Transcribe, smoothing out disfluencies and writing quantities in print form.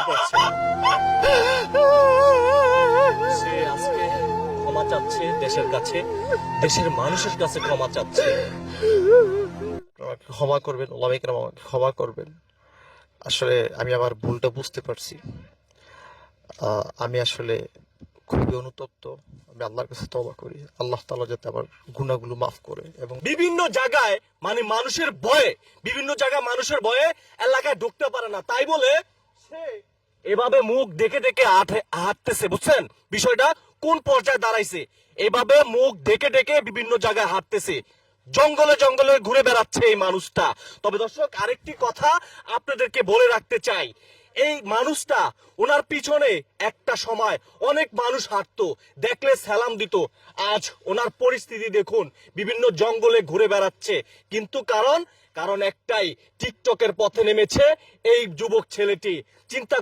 বুঝতে পারছে না। সে আজকে ক্ষমা চাচ্ছে দেশের কাছে, দেশের মানুষের কাছে ক্ষমা চাচ্ছে। আমাকে ক্ষমা করবেন, ওলামা কেরাম আমাকে ক্ষমা করবেন। আসলে আমি আমার ভুলটা বুঝতে পারছি। আমি আসলে খুবই অনুতপ্ত। আমি আল্লাহর কাছে তওবা করি, আল্লাহ তাআলা যাতে আমার গুনাহগুলো মাফ করে। এবং বিভিন্ন জায়গায় মানে মানুষের ভয়ে, বিভিন্ন জায়গায় মানুষের ভয়ে এলাকায় ঢুকতে পারে না, তাই বলে সে এভাবে মুখ দেখে দেখে হাঁটতেছে। বুঝছেন বিষয়টা কোন পর্যায়ে দাঁড়াইছে? এভাবে মুখ দেখে দেখে বিভিন্ন জায়গায় হাঁটতেছে, জঙ্গলে জঙ্গলে ঘুরে বেড়াচ্ছে এই মানুষটা। তবে দর্শক, আরেকটি কথা আপনাদেরকে বলে রাখতে চাই, এই মানুষটা, ওনার পিছনে একটা সময় অনেক মানুষ হাঁটতো, দেখলে সালাম দিত। আজ ওনার পরিস্থিতি দেখুন, বিভিন্ন জঙ্গলে ঘুরে বেড়াচ্ছে। কিন্তু কারণ একটাই, টিকটকের পথে নেমেছে এই যুবক ছেলেটি। চিন্তা